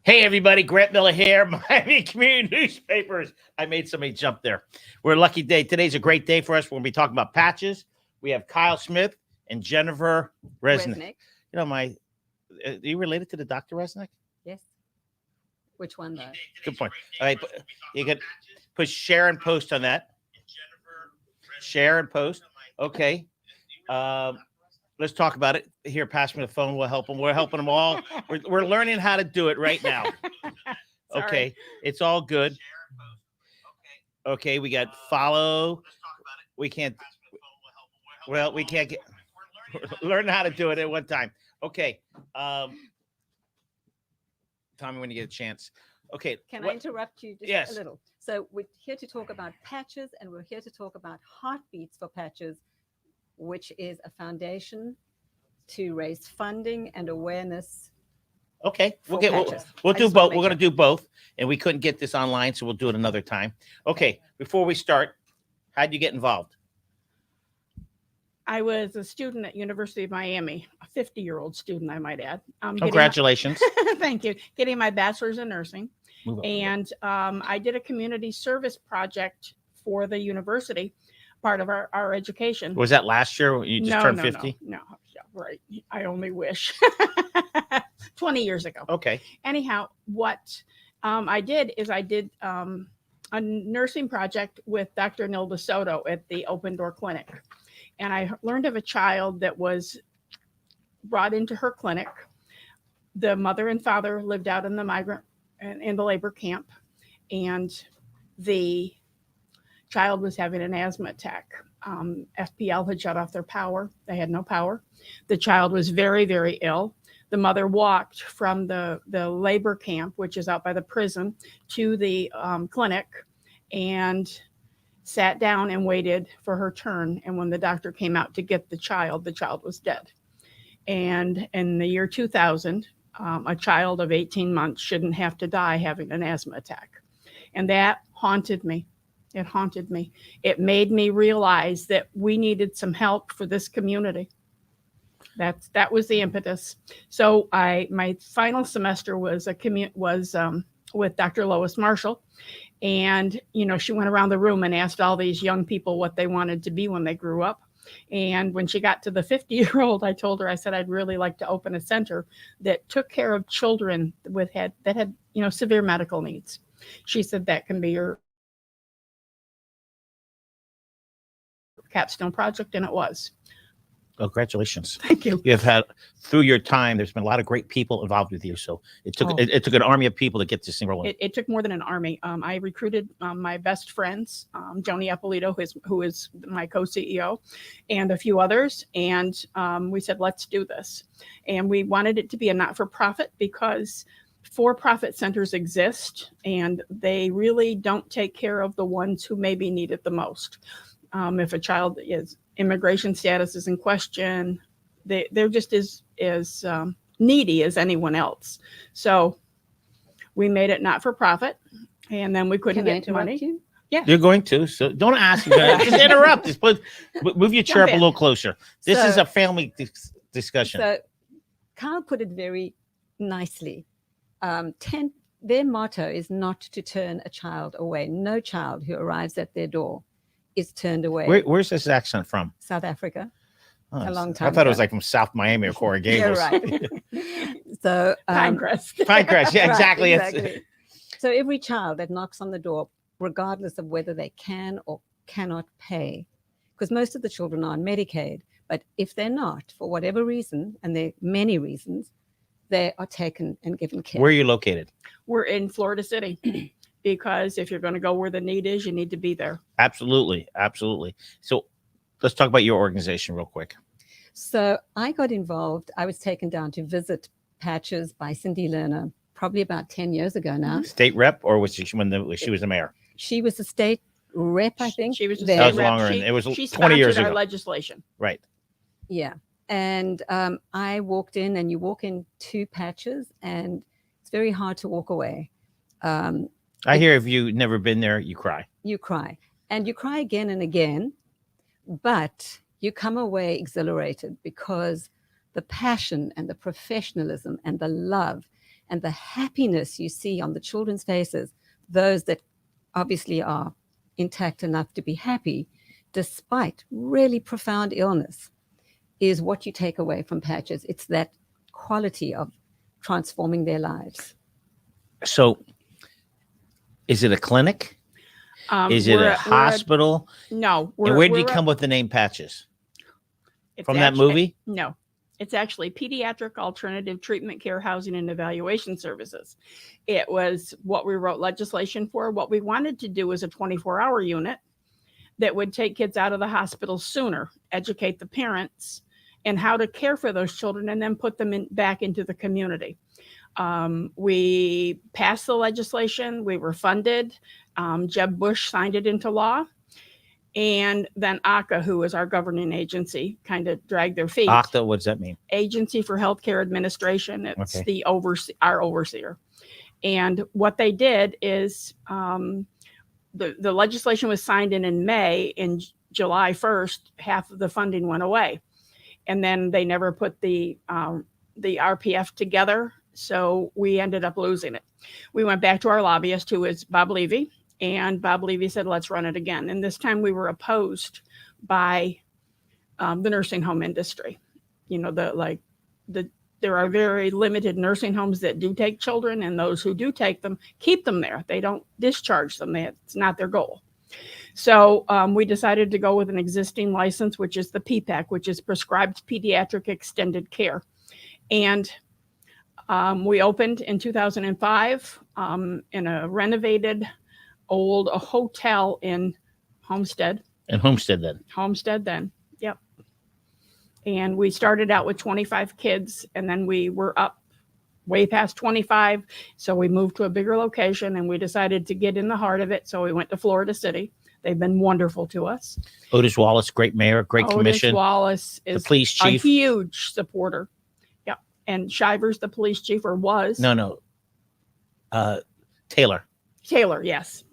Hey, everybody, Grant Miller here, Miami Community Newspapers. I made somebody jump there. We're a lucky day. Today's a great day for us. We're going to be talking about patches. We have Kyle Smith and Jennifer Resnick. You know, are you related to the Dr. Resnick? Yes. Which one, though? Good point. All right, you could put share and post on that. Share and post. Okay. Let's talk about it. Here, pass me the phone. We'll help them. We're helping them all. We're learning how to do it right now. Okay. It's all good. Okay. We got follow. We can't. Well, we can't get. Learn how to do it at one time. Okay. Tell me when you get a chance. Okay. Can I interrupt you just a little? So we're here to talk about patches, and we're here to talk about Heartbeats for Patches, which is a foundation to raise funding and awareness. Okay, we'll do both. We're going to do both, and we couldn't get this online, so we'll do it another time. Okay, before we start, how'd you get involved? I was a student at University of Miami, a 50-year-old student, I might add. Congratulations. Thank you. Getting my bachelor's in nursing. And I did a community service project for the university, part of our education. Was that last year? You just turned 50? No, yeah, right. I only wish. 20 years ago. Okay. Anyhow, what I did is I did a nursing project with Dr. Nilda Soto at the Open Door Clinic. And I learned of a child that was brought into her clinic. The mother and father lived out in the labor camp. And the child was having an asthma attack. FPL had shut off their power. They had no power. The child was very, very ill. The mother walked from the labor camp, which is out by the prison, to the clinic and sat down and waited for her turn. And when the doctor came out to get the child was dead. And in the year 2000, a child of 18 months shouldn't have to die having an asthma attack. And that haunted me. It haunted me. It made me realize that we needed some help for this community. That was the impetus. So my final semester was with Dr. Lois Marshall, and she went around the room and asked all these young people what they wanted to be when they grew up. And when she got to the 50-year-old, I told her, I said, I'd really like to open a center that took care of children that had severe medical needs. She said that can be your capstone project, and it was. Oh, congratulations. Thank you. You've had, through your time, there's been a lot of great people involved with you. So it took an army of people to get this thing rolling. It took more than an army. I recruited my best friends, Joni Eppolito, who is my co-CEO, and a few others. And we said, let's do this. And we wanted it to be a not-for-profit because for-profit centers exist, and they really don't take care of the ones who maybe need it the most. If a child immigration status is in question, they're just as needy as anyone else. So we made it not for profit, and then we couldn't get money. You? Yeah, you're going to. So don't ask. Just interrupt. Just move your chair up a little closer. This is a family discussion. So Kyle put it very nicely. Their motto is not to turn a child away. No child who arrives at their door is turned away. Where's this accent from? South Africa. Oh, a long time I thought ago. It was like from South Miami or Coral Gables. You're right. So Pinecrest. Pinecrest, yeah, exactly. Right, exactly. So every child that knocks on the door, regardless of whether they can or cannot pay, because most of the children are on Medicaid, but if they're not, for whatever reason, and there are many reasons, they are taken and given care. Where are you located? We're in Florida City. Because if you're going to go where the need is, you need to be there. Absolutely. Absolutely. So let's talk about your organization real quick. So I got involved. I was taken down to visit Patches by Cindy Lerner probably about 10 years ago now. State rep, or was she when she was the mayor? She was the state rep, I think. She was the That state was rep. longer. It was she 20 years our ago. legislation. Right. Yeah. And I walked in, and you walk in two Patches, and it's very hard to walk away. I hear if you've never been there, you cry. You cry. And you cry again and again, but you come away exhilarated because the passion and the professionalism and the love and the happiness you see on the children's faces, those that obviously are intact enough to be happy, despite really profound illness, is what you take away from Patches. It's that quality of transforming their lives. So, is it a clinic? Is it a hospital? No. And where did you come with the name Patches? From that movie? No. It's actually Pediatric Alternative Treatment Care Housing and Evaluation Services. It was what we wrote legislation for. What we wanted to do was a 24-hour unit that would take kids out of the hospital sooner, educate the parents, and how to care for those children, and then put them back into the community. We passed the legislation. We were funded. Jeb Bush signed it into law. And then ACA, who is our governing agency, kind of dragged their feet. ACA, what does that mean? Agency for Healthcare Administration. It's our overseer. And what they did is the legislation was signed in May. In July 1st, half of the funding went away. And then they never put the RPF together. So we ended up losing it. We went back to our lobbyist, who is Bob Levy. And Bob Levy said, let's run it again. And this time we were opposed by the nursing home industry. You know, there are very limited nursing homes that do take children, and those who do take them, keep them there. They don't discharge them. It's not their goal. So we decided to go with an existing license, which is the PPAC, which is Prescribed Pediatric Extended Care. And we opened in 2005 in a renovated a hotel in Homestead. Homestead then, yep. And we started out with 25 kids, and then we were up way past 25. So we moved to a bigger location, and we decided to get in the heart of it. So we went to Florida City. They've been wonderful to us. Otis Wallace, great mayor, great commission. Otis Wallace is the police chief. A huge supporter. Yep. And Shivers, the police chief, or was. No. Taylor, yes.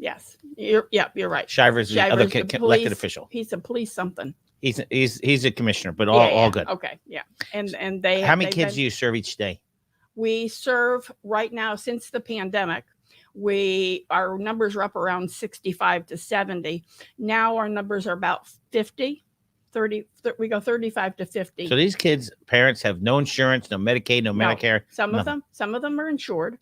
You're right. Shivers is the other elected official. He's a police something. He's a commissioner, but all good. Okay, yeah. And they. How many kids do you serve each day? We serve right now, since the pandemic, our numbers are up around 65 to 70. Now our numbers are about 50. 30, we go 35 to 50. So these kids' parents have no insurance, no Medicaid, no Medicare. Some of them are insured.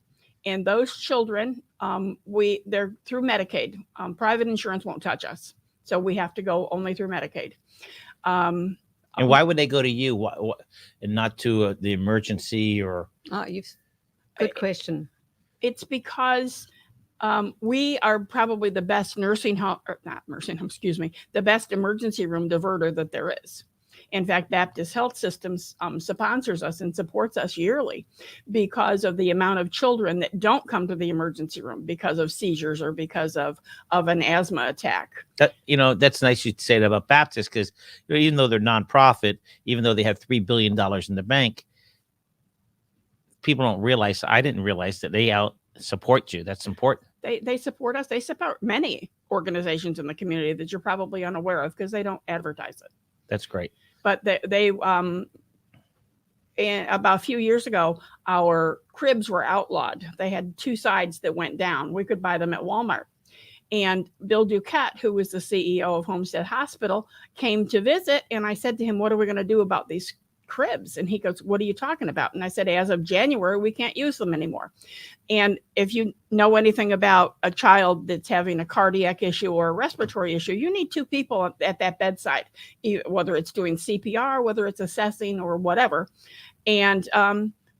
And those children, they're through Medicaid. Private insurance won't touch us. So we have to go only through Medicaid. And why would they go to you and not to the emergency or? Good question. It's because we are probably the best the best emergency room diverter that there is. In fact, Baptist Health Systems sponsors us and supports us yearly because of the amount of children that don't come to the emergency room because of seizures or because of an asthma attack. That's nice you say that about Baptist, because even though they're nonprofit, even though they have $3 billion in the bank, people don't realize. I didn't realize that they support you. That's important. They support us. They support many organizations in the community that you're probably unaware of because they don't advertise it. That's great. But they about a few years ago, our cribs were outlawed. They had two sides that went down. We could buy them at Walmart. And Bill Duquette, who was the CEO of Homestead Hospital, came to visit. And I said to him, what are we going to do about these cribs? And he goes, what are you talking about? And I said, as of January, we can't use them anymore. And if you know anything about a child that's having a cardiac issue or a respiratory issue, you need two people at that bedside, whether it's doing CPR, whether it's assessing or whatever. And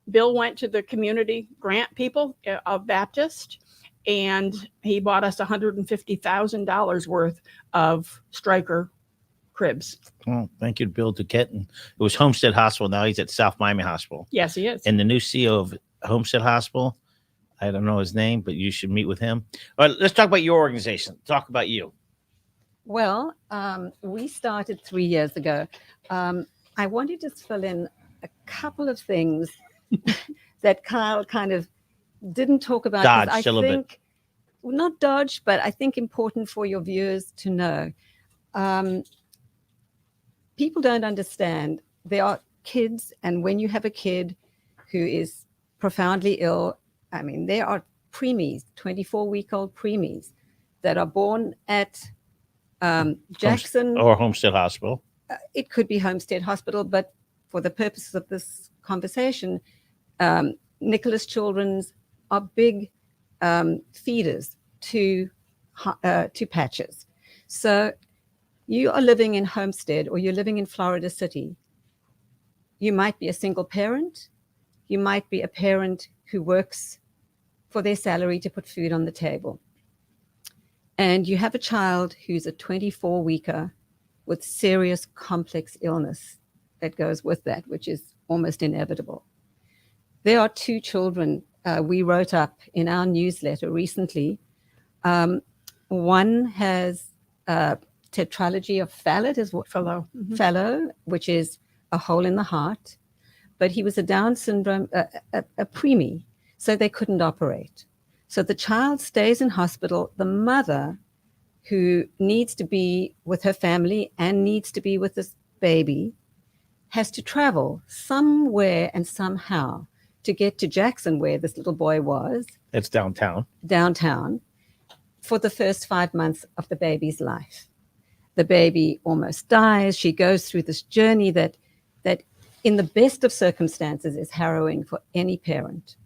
Bill went to the community grant people of Baptist, and he bought us $150,000 worth of Stryker cribs. Well, thank you to Bill Duquette. And it was Homestead Hospital. Now he's at South Miami Hospital. Yes, he is. And the new CEO of Homestead Hospital, I don't know his name, but you should meet with him. All right, let's talk about your organization. Talk about you. Well, we started 3 years ago. I wanted to fill in a couple of things that Kyle kind of didn't talk about. Dodged a little bit. Not dodge, but I think important for your viewers to know. People don't understand. There are kids, and when you have a kid who is profoundly ill I mean, there are preemies, 24-week-old preemies that are born at Jackson. Or Homestead Hospital. It could be Homestead Hospital, but for the purposes of this conversation, Nicholas Children's are big feeders to Patches. So you are living in Homestead or you're living in Florida City. You might be a single parent. You might be a parent who works for their salary to put food on the table. And you have a child who's a 24-weeker with serious complex illness that goes with that, which is almost inevitable. There are 2 children we wrote up in our newsletter recently. One has tetralogy of Fallot, is what Fellow. Fallow, which is a hole in the heart, but he was a Down syndrome, a preemie, so they couldn't operate. So the child stays in hospital. The mother, who needs to be with her family and needs to be with this baby, has to travel somewhere and somehow to get to Jackson, where this little boy was. That's downtown. Downtown, for the first 5 months of the baby's life. The baby almost dies. She goes through this journey that in the best of circumstances is harrowing for any parent.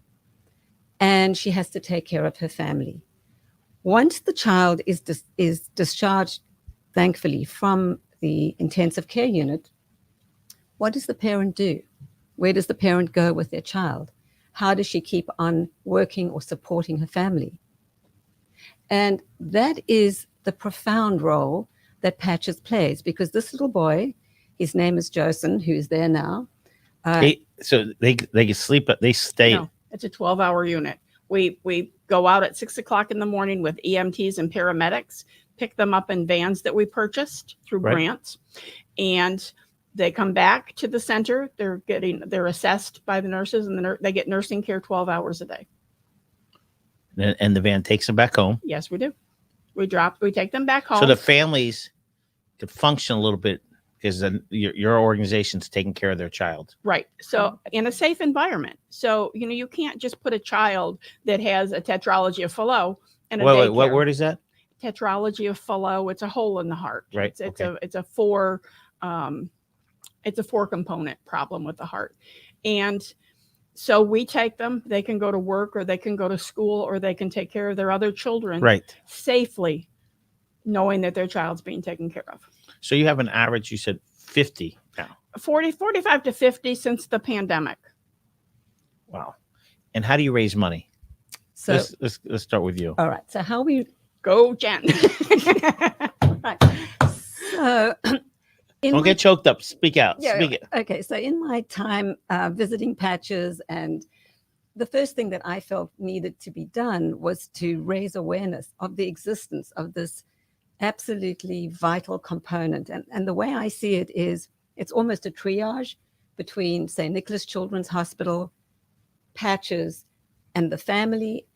And she has to take care of her family. Once the child is discharged, thankfully, from the intensive care unit, what does the parent do? Where does the parent go with their child? How does she keep on working or supporting her family? And that is the profound role that Patches plays, because this little boy, his name is Josen, who's there now. So they can sleep, but they stay. No, it's a 12-hour unit. We go out at 6 o'clock in the morning with EMTs and paramedics, pick them up in vans that we purchased through grants, and they come back to the center. They're assessed by the nurses, and they get nursing care 12 hours a day. And the van takes them back home. Yes, we do. We take them back home. So the families could function a little bit because your organization's taking care of their child. Right. So in a safe environment. So, you can't just put a child that has a tetralogy of Fallot in a Wait, daycare. what word is that? Tetralogy of Fallot. It's a hole in the heart. Right. It's a 4 component problem with the heart. And so we take them, they can go to work or they can go to school or they can take care of their other children safely, knowing that their child's being taken care of. So you have an average, you said 50 now. 45 to 50 since the pandemic. Wow. And how do you raise money? So let's start with you. all right. So how we Go, Jen. right. So Don't get choked up. Speak out. Yeah, Speak it. Okay, so in my time visiting Patches, and the first thing that I felt needed to be done was to raise awareness of the existence of this absolutely vital component. And the way I see it is it's almost a triage between, say, Nicholas Children's Hospital, Patches, and the family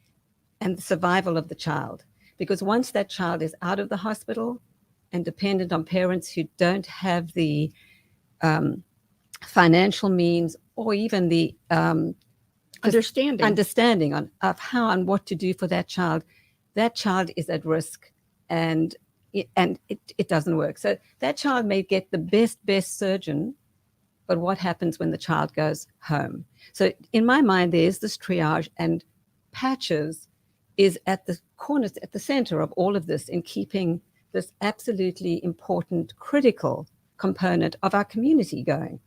and the survival of the child. Because once that child is out of the hospital and dependent on parents who don't have the financial means or even the understanding of how and what to do for that child is at risk, and it doesn't work. So that child may get the best surgeon, but what happens when the child goes home? So in my mind, there's this triage, and Patches is at the corner, at the center of all of this, in keeping this absolutely important, critical component of our community going.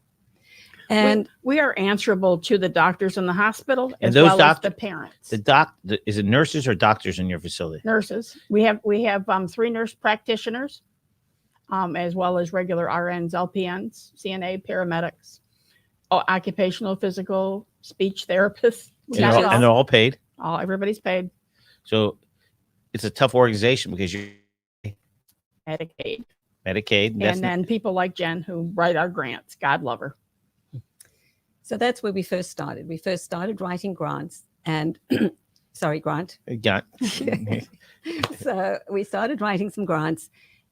And we are answerable to the doctors in the hospital And as those well as the parents. Is it nurses or doctors in your facility? Nurses. We have 3 nurse practitioners, as well as regular RNs, LPNs, CNA, paramedics, occupational, physical, speech therapists. And they're all paid. Everybody's paid. So it's a tough organization because you're Medicaid. And then people like Jen who write our grants. God love her. so that's where we first started. We first started writing grants, and sorry, Grant. got So we started writing some grants,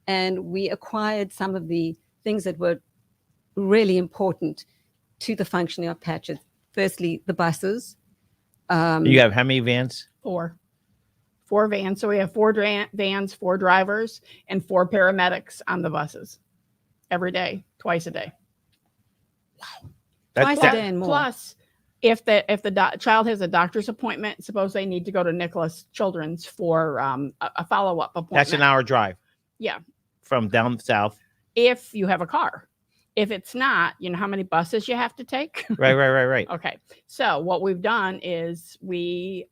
and we acquired some of the things that were really important to the functioning of Patches. Firstly, the buses. You have how many vans? Four vans. So we have four vans, 4 drivers, and 4 paramedics on the buses every day, twice a day. Twice a day and more. Plus, if the child has a doctor's appointment, suppose they need to go to Nicholas Children's for a follow-up appointment. That's an hour drive. Yeah. From down south. If you have a car. If it's not, you know how many buses you have to take? Right. Okay. So what we've done is we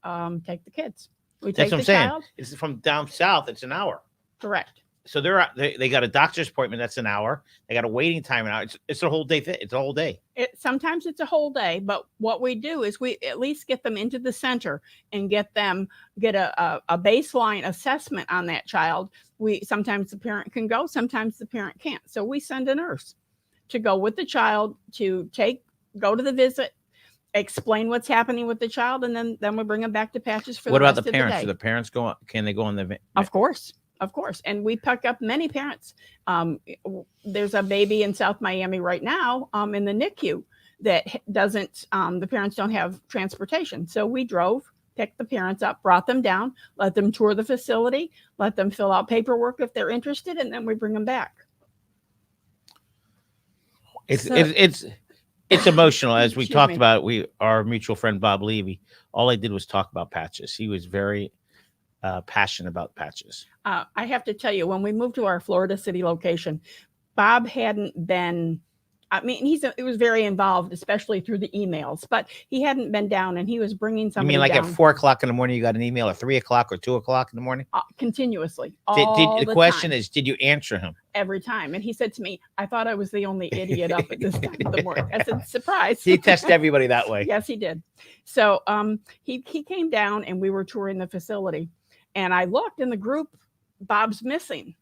take the kids. We That's take what I'm the saying. child. It's from down south. It's an hour. Correct. So they got a doctor's appointment. That's an hour. They got a waiting time an hour. It's a whole day. It's a whole day. Sometimes it's a whole day, but what we do is we at least get them into the center and get a baseline assessment on that child. Sometimes the parent can go, sometimes the parent can't. So we send a nurse to go with the child to go to the visit, explain what's happening with the child, and then we bring them back to Patches for What the about rest the of the parents? day. Do the parents go on? Can they go on the van? Of course. And we pick up many parents. There's a baby in South Miami right now in the NICU that the parents don't have transportation. So we drove, picked the parents up, brought them down, let them tour the facility, let them fill out paperwork if they're interested, and then we bring them back. It's emotional. As we Excuse talked me. about, our mutual friend Bob Levy, all I did was talk about Patches. He was very passionate about Patches. I have to tell you, when we moved to our Florida City location, Bob hadn't been, he was very involved, especially through the emails, but he hadn't been down, and he was bringing You somebody mean like down at 4 o'clock in the morning, you got an email at 3 o'clock or 2 o'clock in the morning? continuously. The question time. is, did you answer him? Every time. And he said to me, I thought I was the only idiot up at this time of the morning. I said, surprise. He tested everybody that way. Yes, he did. So he came down and we were touring the facility. And I looked in the group, Bob's missing.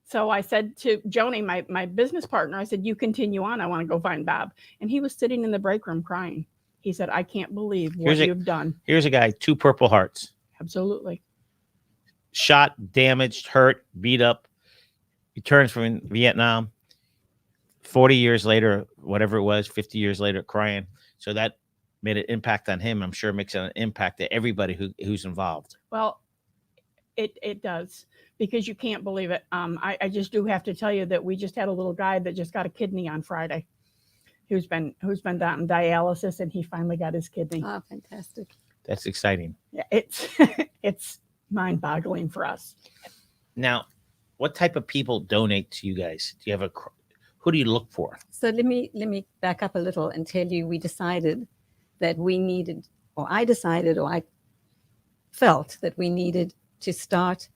So I said to Joni, my business partner, I said, you continue on. I want to go find Bob. And he was sitting in the break room crying. He said, I can't believe what you've done. Here's a guy, 2 Purple Hearts. Absolutely. Shot, damaged, hurt, beat up. Returns from Vietnam. 40 years later, whatever it was, 50 years later, crying. So that made an impact on him. I'm sure it makes an impact to everybody who's involved. Well, it does, because you can't believe it. I just do have to tell you that we just had a little guy that just got a kidney on Friday, who's been down in dialysis, and he finally got his kidney. Oh, fantastic. That's exciting. Yeah, it's mind-boggling for us. Now, what type of people donate to you guys? Do you have who do you look for? So let me back up a little and tell you, we decided that I felt that we needed to start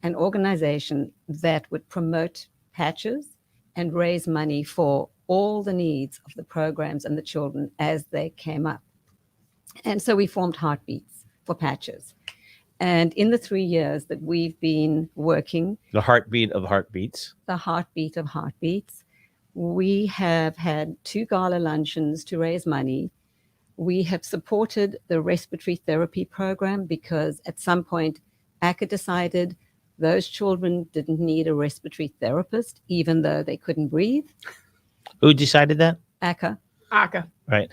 an organization that would promote Patches and raise money for all the needs of the programs and the children as they came up. And so we formed Heartbeats for Patches. And in the 3 years that we've been working, The heartbeat of heartbeats. the heartbeat of Heartbeats, we have had 2 gala luncheons to raise money. We have supported the respiratory therapy program because at some point, ACA decided those children didn't need a respiratory therapist, even though they couldn't breathe. Who decided that? ACA. Right.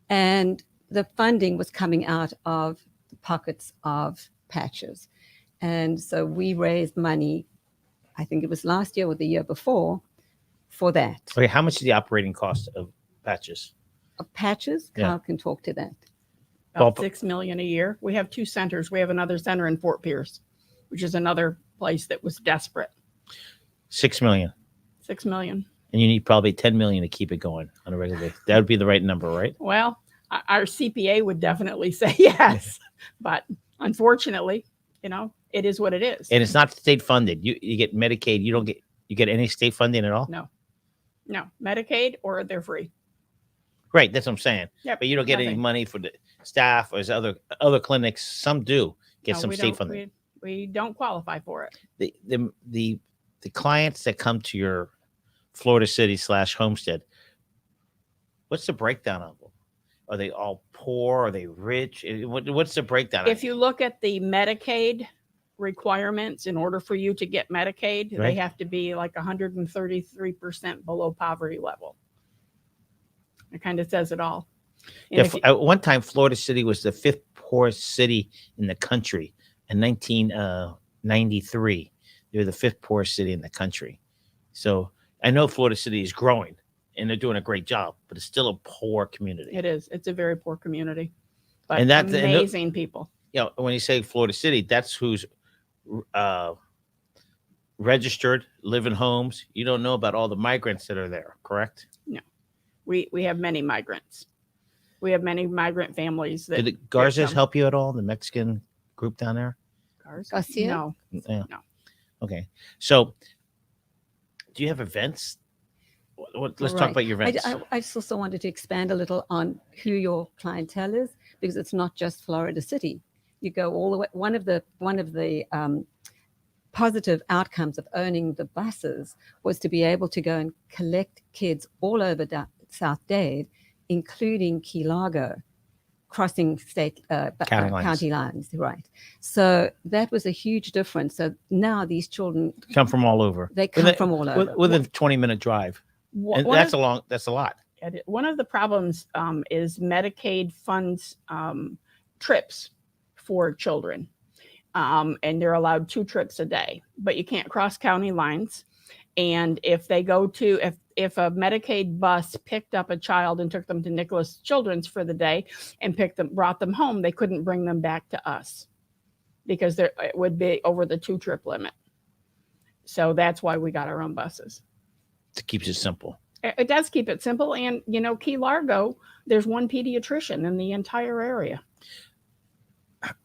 And the funding was coming out of the pockets of Patches. And so we raised money, I think it was last year or the year before, for that. Okay, how much is the operating cost of Patches? Of Patches, Yeah. Carl can talk to that. About Well, $6 million a year. We have 2 centers. We have another center in Fort Pierce, which is another place that was desperate. $6 million. $6 million. And you need probably $10 million to keep it going on a regular basis. That would be the right number, right? Well, our CPA would definitely say yes, but unfortunately, it is what it is. And it's not state funded. You get Medicaid. You get any state funding at all? No, Medicaid, or they're free. Right, that's what I'm saying. Yep, But you don't get any nothing. money for the staff or as other clinics. Some do get No, some we state don't- funding. We don't qualify for it. The clients that come to your Florida City / Homestead, what's the breakdown of them? Are they all poor? Are they rich? What's the breakdown? If you look at the Medicaid requirements, in order for you to get Medicaid, Right. they have to be like 133% below poverty level. It kind of says it all. And Yeah, if you- at one time, Florida City was the 5th poorest city in the country in 1993. They were the 5th poorest city in the country. So I know Florida City is growing and they're doing a great job, but it's still a poor community. It is. It's a very poor community, but And that's amazing people. You know, when you say Florida City, that's who's registered, live in homes. You don't know about all the migrants that are there, correct? No, we have many migrants. We have many migrant families. That Did the Garza's help you at all? The Mexican group down there? Garcia? No, Yeah. no. Okay. So, do you have events? Let's talk Right. about your events. I just also wanted to expand a little on who your clientele is, because it's not just Florida City. You go all the way. One of the positive outcomes of owning the buses was to be able to go and collect kids all over South Dade, including Key Largo, crossing state county lines. Right. So that was a huge difference. So now these children come from all over. They come from all over. Within a 20-minute drive. And that's a lot. One of the problems is Medicaid funds trips for children. And they're allowed 2 trips a day, but you can't cross county lines. And if they go to, if a Medicaid bus picked up a child and took them to Nicholas Children's for the day and brought them home, they couldn't bring them back to us because it would be over the 2-trip limit. So that's why we got our own buses. It keeps it simple. It does keep it simple. And, you know, Key Largo, there's 1 pediatrician in the entire area.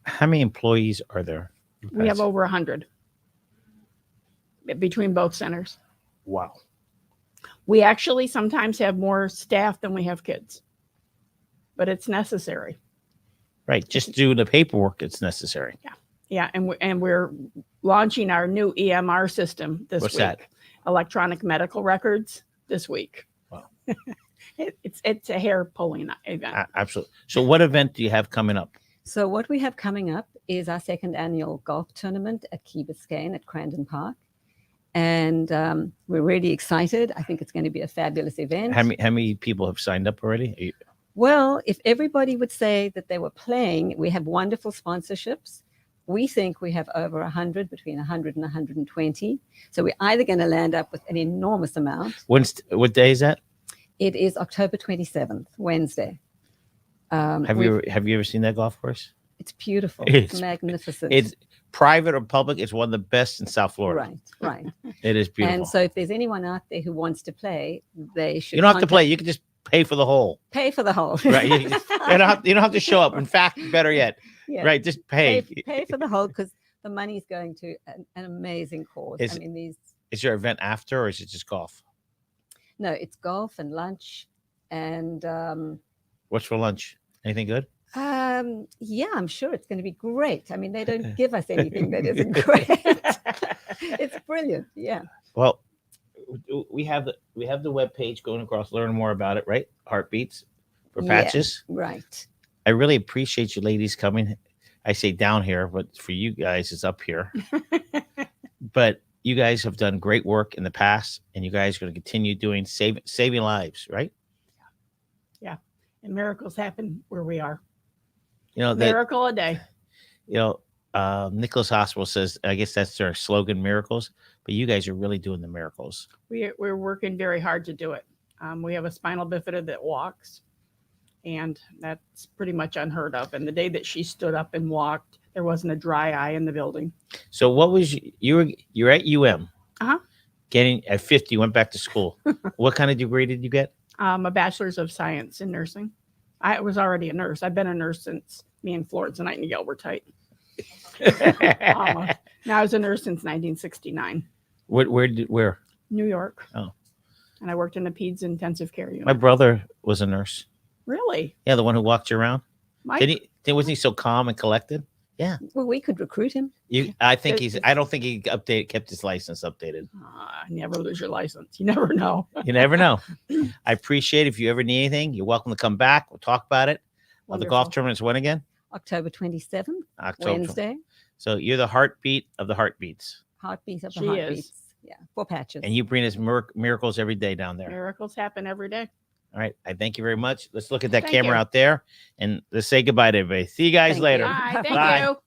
How many employees are there? We have over 100 between both centers. Wow. We actually sometimes have more staff than we have kids, but it's necessary. Right. Just do the paperwork. It's necessary. Yeah. And we're launching our new EMR system this What's week. that? Electronic medical records this week. Wow. It's a hair pulling event. Absolutely. So what event do you have coming up? So what we have coming up is our 2nd annual golf tournament at Key Biscayne at Crandon Park. And we're really excited. I think it's going to be a fabulous event. How many people have signed up already? Well, if everybody would say that they were playing, we have wonderful sponsorships. We think we have over 100, between 100 and 120. So we're either going to land up with an enormous amount. What day is that? It is October 27th, Wednesday. Have you ever seen that golf course? It's beautiful. It's It's magnificent. It's private or public. It's one of the best in South Florida. Right. It is beautiful. And so if there's anyone out there who wants to play, they should. You don't have to play. You can just pay for the hole. Pay for the hole. Right. You don't have to show up. In fact, better yet, Yeah. right? Just pay. Pay for the whole, because the money's going to an amazing cause. Is your event after, or is it just golf? No, it's golf and lunch, and What's for lunch? Anything good? yeah, I'm sure it's going to be great. I mean, they don't give us anything that isn't great. It's brilliant. Yeah. Well, we have the web page going across. Learn more about it. Right? Heartbeats for Patches. Right. I really appreciate you ladies coming. I say down here, but for you guys, it's up here. But you guys have done great work in the past, and you guys are going to continue doing saving lives, right? Yeah. And miracles happen where we are. You know, Miracle a day. You know, Nicholas Hospital says, I guess that's their slogan, miracles. But you guys are really doing the miracles. We're working very hard to do it. We have a spinal bifida that walks, and that's pretty much unheard of. And the day that she stood up and walked, there wasn't a dry eye in the building. So what was you're at UM? Getting at 50, you went back to school. What kind of degree did you get? A bachelor's of science in nursing. I was already a nurse. I've been a nurse since me and Florence Nightingale were tight. Almost. Now I was a nurse since 1969. Where? New York. Oh. And I worked in a peds intensive care unit. My brother was a nurse. Really? Yeah, the one who walked you around. Mike? Wasn't he so calm and collected? Yeah. Well, we could recruit him. I don't think he kept his license updated. Never lose your license. You never know. You never know. I appreciate it. If you ever need anything, you're welcome to come back. We'll talk about it. The golf tournament's when again? October 27th, October. Wednesday. So you're the heartbeat of the heartbeats. Heartbeat of the She heartbeats. is. Yeah, for Patches. And you bring us miracles every day down there. Miracles happen every day. All right. I thank you very much. Let's look at that Thank camera you. out there and let's say goodbye to everybody. See you guys Thank later. you. Bye. Thank Bye. you.